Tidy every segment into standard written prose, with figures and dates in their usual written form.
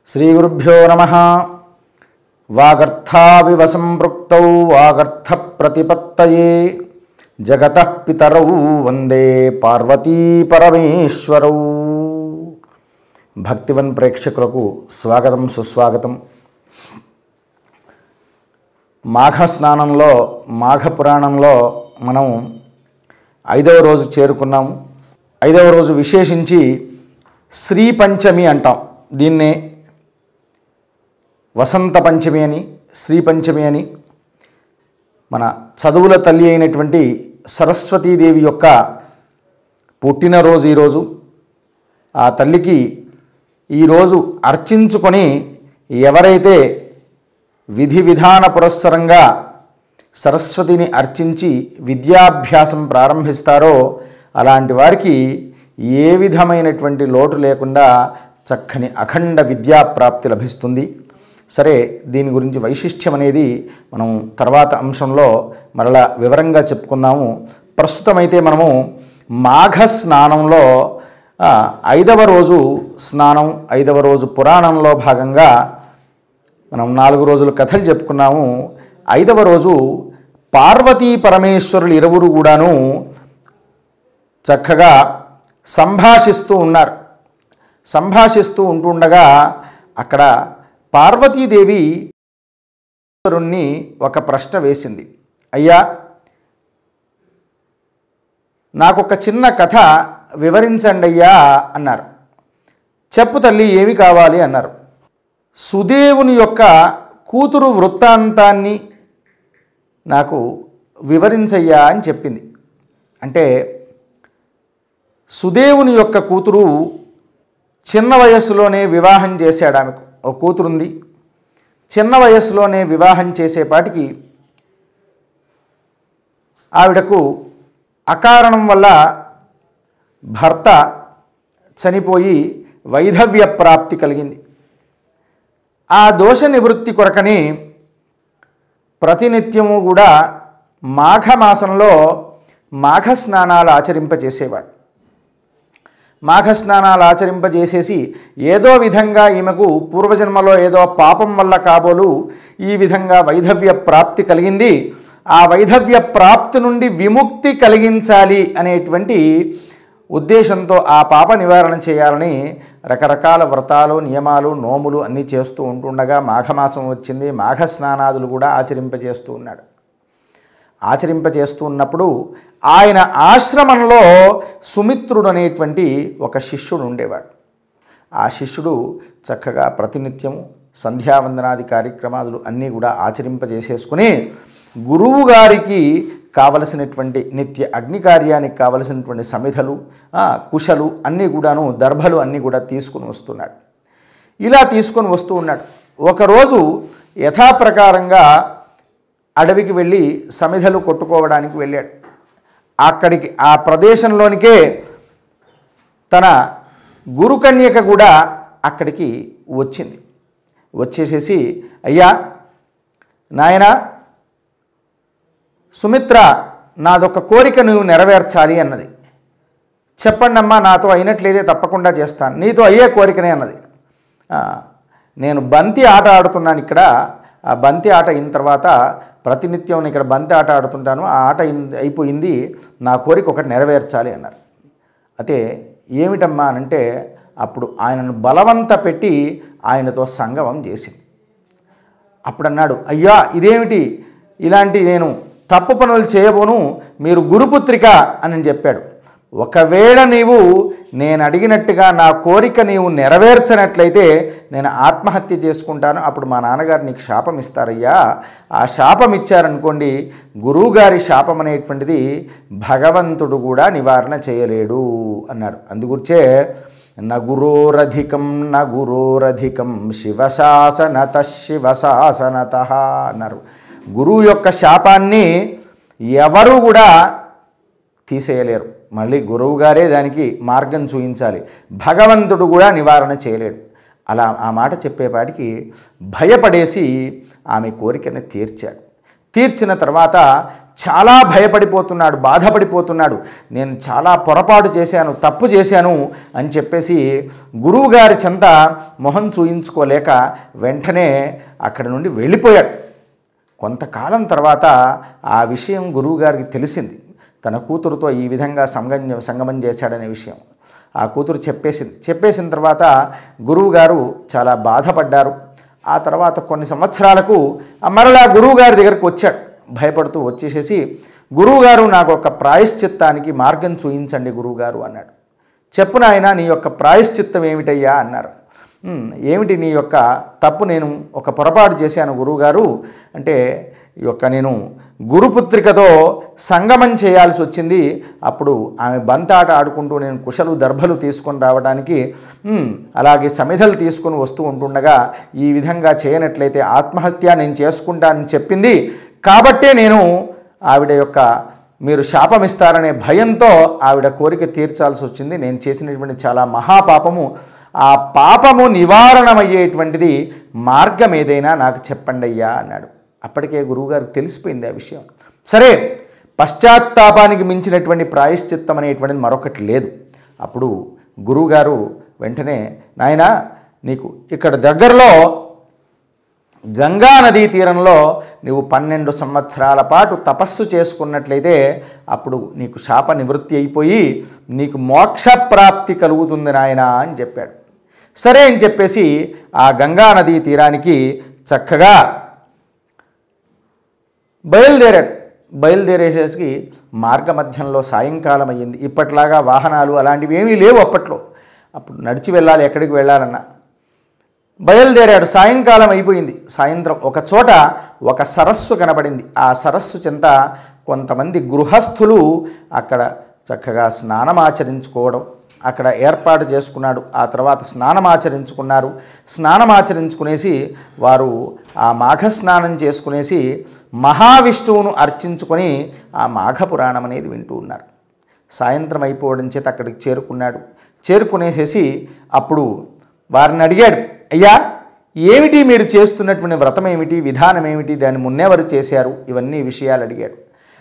శ్రీగురుభ్యో నమః. వాగర్థావివ సంపృక్తౌ వాగర్థ ప్రతిపత్తయే జగతః పితరౌ వందే పార్వతీ పరమేశ్వరౌ. భక్తివన్ ప్రేక్షకులకు స్వాగతం, సుస్వాగతం. మాఘ స్నానంలో, మాఘ పురాణంలో మనం 5వ రోజు చేరుకున్నాము. 5వ రోజు విశేషించి శ్రీ పంచమి అంటాం. దీన్నే వసంత పంచమి అని, శ్రీ పంచమి అని, మన చదువుల తల్లి అయినటువంటి సరస్వతీదేవి యొక్క పుట్టినరోజు ఈరోజు. ఆ తల్లికి ఈరోజు అర్చించుకొని ఎవరైతే విధి విధాన పురస్సరంగా సరస్వతిని అర్చించి విద్యాభ్యాసం ప్రారంభిస్తారో అలాంటి వారికి ఏ విధమైనటువంటి లోటు లేకుండా చక్కని అఖండ విద్యాప్రాప్తి లభిస్తుంది. సరే, దీని గురించి వైశిష్ట్యం అనేది మనం తర్వాత అంశంలో మరలా వివరంగా చెప్పుకుందాము. ప్రస్తుతమైతే మనము మాఘ స్నానంలో 5వ రోజు స్నానం, 5వ రోజు పురాణంలో భాగంగా మనం 4 రోజుల కథలు చెప్పుకున్నాము. 5వ రోజు పార్వతీ పరమేశ్వరులు ఇరువురు కూడాను చక్కగా సంభాషిస్తూ ఉన్నారు. సంభాషిస్తూ ఉంటుండగా అక్కడ పార్వతీదేవి ఈశ్వరుణ్ణి ఒక ప్రశ్న వేసింది. అయ్యా, నాకొక చిన్న కథ వివరించండి అయ్యా అన్నారు. చెప్పు తల్లి, ఏమి కావాలి అన్నారు. సుదేవుని యొక్క కూతురు వృత్తాంతాన్ని నాకు వివరించయ్యా అని చెప్పింది. అంటే సుదేవుని యొక్క కూతురు చిన్న వయస్సులోనే వివాహం చేశాడు. ఆమెకు ఒక కూతురుంది. చిన్న వయస్సులోనే వివాహం చేసేపాటికి ఆవిడకు అకారణం వల్ల భర్త చనిపోయి వైధవ్య ప్రాప్తి కలిగింది. ఆ దోష నివృత్తి కొరకని ప్రతినిత్యము కూడా మాఘమాసంలో మాఘ స్నానాలు ఆచరింపజేసేవాడు. మాఘ స్నానాలు ఆచరింపజేసేసి ఏదో విధంగా ఈమెకు పూర్వజన్మలో ఏదో పాపం వల్ల కాబోలు ఈ విధంగా వైధవ్య ప్రాప్తి కలిగింది. ఆ వైధవ్య ప్రాప్తి నుండి విముక్తి కలిగించాలి అనేటువంటి ఉద్దేశంతో ఆ పాప నివారణ చేయాలని రకరకాల వ్రతాలు, నియమాలు, నోములు అన్నీ చేస్తూ ఉంటుండగా మాఘమాసం వచ్చింది. మాఘ స్నానాదులు కూడా ఆచరింపజేస్తూ ఉన్నాడు. ఆచరింపజేస్తూ ఉన్నప్పుడు ఆయన ఆశ్రమంలో సుమిత్రుడు అనేటువంటి ఒక శిష్యుడు ఉండేవాడు. ఆ శిష్యుడు చక్కగా ప్రతినిత్యము సంధ్యావందనాది కార్యక్రమాలు అన్నీ కూడా ఆచరింపజేసేసుకుని గురువు గారికి కావలసినటువంటి నిత్య అగ్ని కార్యానికి కావలసినటువంటి సమిధలు, కుశలు అన్నీ కూడాను, దర్భలు అన్నీ కూడా తీసుకుని వస్తున్నాడు. ఇలా తీసుకొని వస్తూ ఉన్నాడు. ఒకరోజు యథాప్రకారంగా అడవికి వెళ్ళి సమిధలు కొట్టుకోవడానికి వెళ్ళాడు. అక్కడికి ఆ ప్రదేశంలోనికే తన గురుకన్యక కూడా అక్కడికి వచ్చింది. వచ్చేసేసి, అయ్యా నాయన సుమిత్ర, నాదొక కోరిక నువ్వు నెరవేర్చాలి అన్నది. చెప్పండి అమ్మా, నాతో అయినట్లేదే తప్పకుండా చేస్తాను, నీతో అయ్యే కోరికనే అన్నది. నేను బంతి ఆట ఆడుతున్నాను ఇక్కడ. ఆ బంతి ఆట అయిన తర్వాత ప్రతినిత్యం ఇక్కడ బంతి ఆట ఆడుతుంటాను. ఆ ఆట అయిపోయింది, నా కోరిక ఒకటి నెరవేర్చాలి అన్నారు. అయితే ఏమిటమ్మా అనంటే అప్పుడు ఆయనను బలవంత పెట్టి ఆయనతో సంగమం చేసింది. అప్పుడు అన్నాడు, అయ్యా ఇదేమిటి, ఇలాంటి నేను తప్పు పనులు చేయబోను, మీరు గురుపుత్రిక అని చెప్పాడు. ఒకవేళ నీవు నేను అడిగినట్టుగా నా కోరిక నీవు నెరవేర్చనట్లయితే నేను ఆత్మహత్య చేసుకుంటాను. అప్పుడు మా నాన్నగారు నీకు శాపం ఇస్తారయ్యా. ఆ శాపం ఇచ్చారనుకోండి, గురువుగారి శాపం అనేటువంటిది భగవంతుడు కూడా నివారణ చేయలేడు అన్నాడు. అందుగురించే నగురోరధికం నగురోరధికం శివశాసనత శివశాసనత అన్నారు. గురువు యొక్క శాపాన్ని ఎవరు కూడా తీసేయలేరు. మళ్ళీ గురువుగారే దానికి మార్గం చూపించాలి. భగవంతుడు కూడా నివారణ చేయలేడు. అలా ఆ మాట చెప్పేపాటికి భయపడేసి ఆమె కోరికను తీర్చాడు. తీర్చిన తర్వాత చాలా భయపడిపోతున్నాడు, బాధపడిపోతున్నాడు. నేను చాలా పొరపాటు చేశాను, తప్పు చేశాను అని చెప్పేసి గురువుగారి చెంత మొహం చూయించుకోలేక వెంటనే అక్కడి నుండి వెళ్ళిపోయాడు. కొంతకాలం తర్వాత ఆ విషయం గురువుగారికి తెలిసింది. తన కూతురుతో ఈ విధంగా సంగమం చేశాడనే విషయం ఆ కూతురు చెప్పేసిన తర్వాత గురువుగారు చాలా బాధపడ్డారు. ఆ తర్వాత కొన్ని సంవత్సరాలకు మరలా గురువుగారి దగ్గరకు వచ్చాడు. భయపడుతూ వచ్చేసేసి, గురువుగారు నాకు ఒక ప్రాయశ్చిత్తానికి మార్గం చూయించండి గురువుగారు అన్నాడు. చెప్పు నాయనా, నీ యొక్క ప్రాయశ్చిత్తం ఏమిటయ్యా అన్నారు. ఏమిటి నీ యొక్క తప్పు? నేను ఒక పొరపాటు చేశాను గురువుగారు. అంటే ఈ యొక్క నేను గురుపుత్రికతో సంగమం చేయాల్సి వచ్చింది. అప్పుడు ఆమె బంతాట ఆడుకుంటూ నేను కుశలు దర్భలు తీసుకొని రావడానికి అలాగే సమిధలు తీసుకొని వస్తూ ఉంటుండగా ఈ విధంగా చేయనట్లయితే ఆత్మహత్య నేను చేసుకుంటానని చెప్పింది. కాబట్టే నేను ఆవిడ యొక్క మీరు శాపమిస్తారనే భయంతో ఆవిడ కోరిక తీర్చాల్సి వచ్చింది. నేను చేసినటువంటి చాలా మహాపాపము. ఆ పాపము నివారణమయ్యేటువంటిది మార్గం ఏదైనా నాకు చెప్పండి అయ్యా అన్నాడు. అప్పటికే గురువుగారికి తెలిసిపోయింది ఆ విషయం. సరే, పశ్చాత్తాపానికి మించినటువంటి ప్రాయశ్చిత్తం అనేటువంటిది మరొకటి లేదు. అప్పుడు గురువుగారు వెంటనే, నాయనా నీకు ఇక్కడ దగ్గరలో గంగా నదీ తీరంలో నువ్వు 12 సంవత్సరాల పాటు తపస్సు చేసుకున్నట్లయితే అప్పుడు నీకు శాప నివృత్తి అయిపోయి నీకు మోక్షప్రాప్తి కలుగుతుంది నాయనా అని చెప్పాడు. సరే అని చెప్పేసి ఆ గంగా నదీ తీరానికి చక్కగా బయలుదేరేసేసి మార్గమధ్యంలో సాయంకాలం అయ్యింది. ఇప్పట్లాగా వాహనాలు అలాంటివి ఏమీ లేవు అప్పట్లో. అప్పుడు నడిచి వెళ్ళాలి, ఎక్కడికి వెళ్ళాలన్నా. బయలుదేరాడు. సాయంకాలం అయిపోయింది. సాయంత్రం ఒక చోట ఒక సరస్సు కనబడింది. ఆ సరస్సు చెంత కొంతమంది గృహస్థులు అక్కడ చక్కగా స్నానమాచరించుకోవడం అక్కడ ఏర్పాటు చేసుకున్నాడు. ఆ తర్వాత స్నానమాచరించుకున్నారు. స్నానమాచరించుకునేసి వారు ఆ మాఘస్నానం చేసుకునేసి మహావిష్ణువును అర్చించుకొని ఆ మాఘపురాణం అనేది వింటూ ఉన్నారు. సాయంత్రం అయిపోవడం చేత అక్కడికి చేరుకున్నాడు. చేరుకునేసేసి అప్పుడు వారిని అడిగాడు, అయ్యా ఏమిటి మీరు చేస్తున్నటువంటి వ్రతం ఏమిటి, విధానం ఏమిటి, దాన్ని మున్నెవరు చేశారు, ఇవన్నీ విషయాలు అడిగాడు.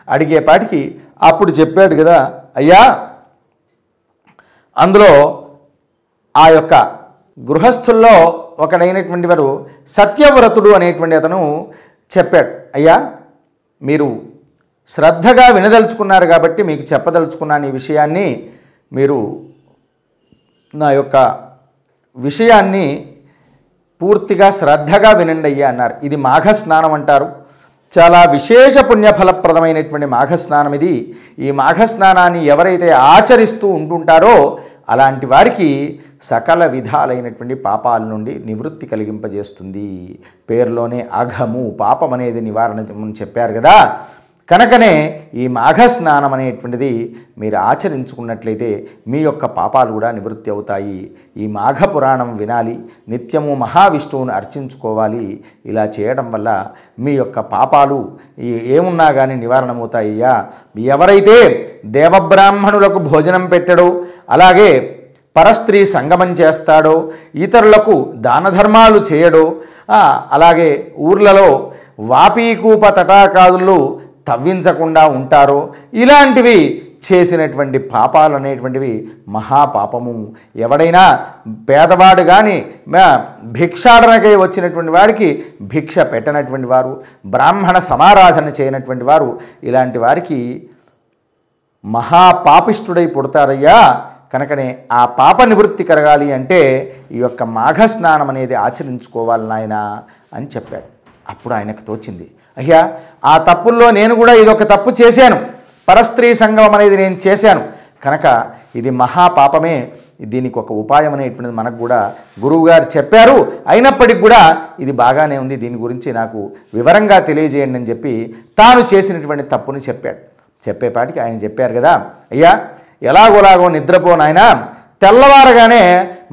అడిగేపాటికి అప్పుడు చెప్పాడు కదా, అయ్యా అందులో ఆ యొక్క గృహస్థుల్లో ఒకడైనటువంటి వారు సత్యవ్రతుడు అనేటువంటి అతను చెప్పాడు, అయ్యా మీరు శ్రద్ధగా వినదలుచుకున్నారు కాబట్టి మీకు చెప్పదలుచుకున్నాను ఈ విషయాన్ని. మీరు నా యొక్క విషయాన్ని పూర్తిగా శ్రద్ధగా వినండి అయ్యా అన్నారు. ఇది మాఘస్నానం అంటారు. చాలా విశేష పుణ్యఫలప్రదమైనటువంటి మాఘస్నానం ఇది. ఈ మాఘస్నానాన్ని ఎవరైతే ఆచరిస్తూ ఉంటుంటారో అలాంటి వారికి సకల విధాలైనటువంటి పాపాల నుండి నివృత్తి కలిగింపజేస్తుంది. పేరులోనే అఘము, పాపం అనేది నివారణ చెప్పారు కదా. కనుకనే ఈ మాఘస్నానం అనేటువంటిది మీరు ఆచరించుకున్నట్లయితే మీ యొక్క పాపాలు కూడా నివృత్తి అవుతాయి. ఈ మాఘపురాణం వినాలి, నిత్యము మహావిష్ణువును అర్చించుకోవాలి. ఇలా చేయడం వల్ల మీ యొక్క పాపాలు ఏమున్నా కానీ నివారణమవుతాయ్యా. ఎవరైతే దేవబ్రాహ్మణులకు భోజనం పెట్టడో, అలాగే పరస్త్రీ సంగమం చేస్తాడో, ఇతరులకు దాన ధర్మాలు చేయడో, అలాగే ఊర్లలో వాపీకూప తటాకాదులు తవ్వించకుండా ఉంటారో, ఇలాంటివి చేసినటువంటి పాపాలు అనేటువంటివి మహాపాపము. ఎవడైనా పేదవాడు కానీ భిక్షాటనకై వచ్చినటువంటి వాడికి భిక్ష పెట్టనటువంటి వారు, బ్రాహ్మణ సమారాధన చేయనటువంటి వారు, ఇలాంటి వారికి మహాపాపిష్టుడై పుడతారయ్యా. కనుకనే ఆ పాప నివృత్తి కలగాలి అంటే ఈ యొక్క మాఘస్నానం అనేది ఆచరించుకోవాలి నాయన అని చెప్పాడు. అప్పుడు ఆయనకు తోచింది, అయ్యా ఆ తప్పుల్లో నేను కూడా ఇదొక తప్పు చేశాను, పరస్త్రీ సంగమం అనేది నేను చేశాను, కనుక ఇది మహాపాపమే, దీనికి ఒక ఉపాయం అనేటువంటిది మనకు కూడా గురువుగారు చెప్పారు. అయినప్పటికీ కూడా ఇది బాగానే ఉంది, దీని గురించి నాకు వివరంగా తెలియజేయండి అని చెప్పి తాను చేసినటువంటి తప్పుని చెప్పాడు. చెప్పేపాటికి ఆయన చెప్పారు కదా, అయ్యా ఎలాగోలాగో నిద్రపో నాయనా, తెల్లవారగానే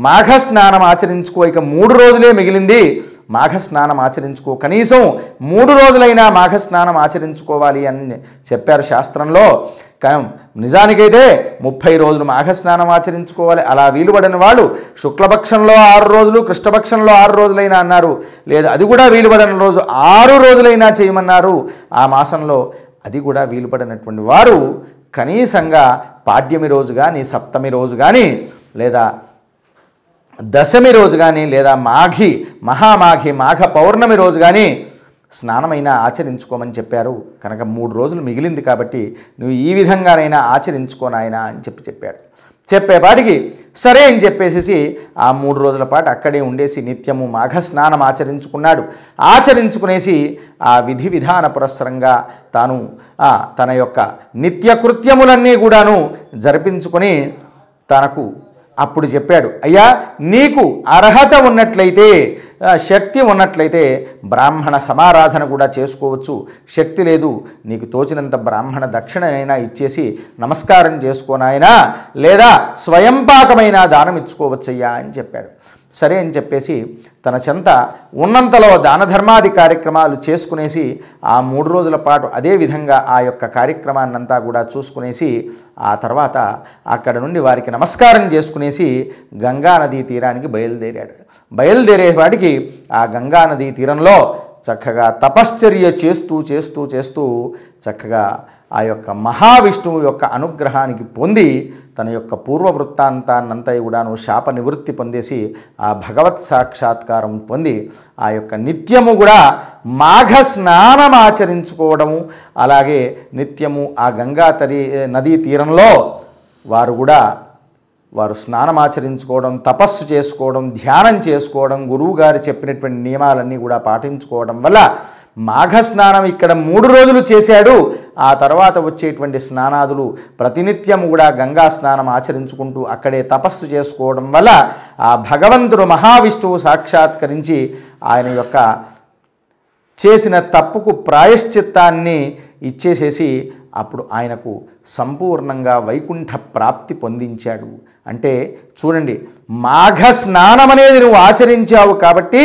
మాఘస్నానం ఆచరించుకో, ఇక 3 రోజులే మిగిలింది, మాఘస్నానం ఆచరించుకో, కనీసం 3 రోజులైనా మాఘస్నానం ఆచరించుకోవాలి అని చెప్పారు శాస్త్రంలో. కానీ నిజానికైతే 30 రోజులు మాఘస్నానం ఆచరించుకోవాలి. అలా వీలుపడని వాళ్ళు శుక్లపక్షంలో 6 రోజులు, కృష్ణపక్షంలో 6 రోజులైనా అన్నారు. లేదా అది కూడా వీలుపడని రోజు 6 రోజులైనా చేయమన్నారు. ఆ మాసంలో అది కూడా వీలుపడినటువంటి వారు కనీసంగా పాడ్యమి రోజు కానీ, సప్తమి రోజు కానీ, లేదా దశమి రోజు కానీ, లేదా మహామాఘి మాఘ పౌర్ణమి రోజు కానీ స్నానమైనా ఆచరించుకోమని చెప్పారు. కనుక 3 రోజులు మిగిలింది కాబట్టి నువ్వు ఈ విధంగానైనా ఆచరించుకోనాయనా అని చెప్పాడు. చెప్పేపాటికి సరే అని చెప్పేసి ఆ 3 రోజుల పాటు అక్కడే ఉండేసి నిత్యము మాఘస్నానం ఆచరించుకున్నాడు. ఆచరించుకునేసి ఆ విధి విధాన పురస్సరంగా తాను తన యొక్క నిత్యకృత్యములన్నీ కూడాను జరిపించుకొని తనకు అప్పుడు చెప్పాడు, అయ్యా నీకు అర్హత ఉన్నట్లయితే, శక్తి ఉన్నట్లయితే బ్రాహ్మణ సమారాధన కూడా చేసుకోవచ్చు. శక్తి లేదు, నీకు తోచినంత బ్రాహ్మణ దక్షిణనైనా ఇచ్చేసి నమస్కారం చేసుకోనాయనా, లేదా స్వయంపాకమైనా దానం ఇచ్చుకోవచ్చయ్యా అని చెప్పాడు. సరే అని చెప్పేసి తన చెంత ఉన్నంతలో దాన ధర్మాది కార్యక్రమాలు చేసుకునేసి ఆ 3 రోజుల పాటు అదే విధంగా ఆ యొక్క కార్యక్రమాన్నంతా కూడా చూసుకునేసి ఆ తర్వాత అక్కడ నుండి వారికి నమస్కారం చేసుకునేసి గంగానదీ తీరానికి బయలుదేరేవాడికి ఆ గంగానదీ తీరంలో చక్కగా తపశ్చర్య చేస్తూ చక్కగా ఆ యొక్క మహావిష్ణువు యొక్క అనుగ్రహానికి పొంది తన యొక్క పూర్వ వృత్తాంతాన్నంతా కూడాను శాప నివృత్తి పొందేసి ఆ భగవత్ సాక్షాత్కారం పొంది ఆ యొక్క నిత్యము కూడా మాఘ స్నానం ఆచరించుకోవడము, అలాగే నిత్యము ఆ గంగా నదీ తీరంలో వారు స్నానం ఆచరించుకోవడం, తపస్సు చేసుకోవడం, ధ్యానం చేసుకోవడం, గురువుగారు చెప్పినటువంటి నియమాలన్నీ కూడా పాటించుకోవడం వల్ల మాఘస్నానం ఇక్కడ 3 రోజులు చేశాడు. ఆ తర్వాత వచ్చేటువంటి స్నానాదులు ప్రతినిత్యము కూడా గంగా స్నానం ఆచరించుకుంటూ అక్కడే తపస్సు చేసుకోవడం వల్ల ఆ భగవంతుడు మహావిష్ణువు సాక్షాత్కరించి ఆయన యొక్క చేసిన తప్పుకు ప్రాయశ్చిత్తాన్ని ఇచ్చేసేసి అప్పుడు ఆయనకు సంపూర్ణంగా వైకుంఠ ప్రాప్తి పొందించాడు. అంటే చూడండి, మాఘ స్నానం అనేది నువ్వు ఆచరించావు కాబట్టి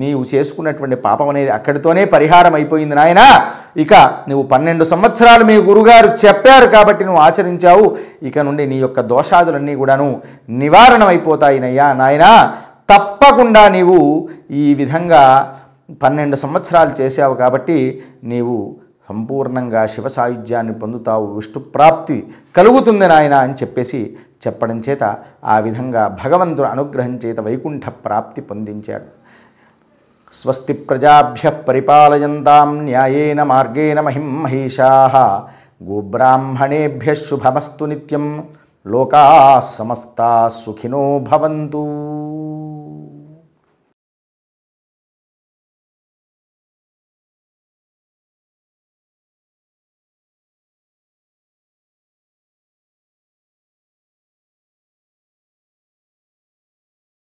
నీవు చేసుకున్నటువంటి పాపం అనేది అక్కడితోనే పరిహారం అయిపోయింది నాయనా. ఇక నువ్వు 12 సంవత్సరాలు మీ గురుగారు చెప్పారు కాబట్టి నువ్వు ఆచరించావు. ఇక నుండి నీ యొక్క దోషాదులన్నీ కూడాను నివారణ అయిపోతాయి నాయనా. తప్పకుండా నీవు ఈ విధంగా 12 సంవత్సరాలు చేశావు కాబట్టి నీవు సంపూర్ణంగా శివ సాయుధ్యాన్ని పొందుతావు, విష్ణుప్రాప్తి కలుగుతుంది నాయన అని చెప్పడం చేత ఆ విధంగా భగవంతుడు అనుగ్రహం చేత వైకుంఠ ప్రాప్తి పొందించాడు. స్వస్తి ప్రజాభ్య పరిపాలయంతాం న్యాయేన మార్గేణ మహిషాః గోబ్రాహ్మణేభ్య శుభమస్తు నిత్యం లోకాః సమస్తాః సుఖినో భవంతు.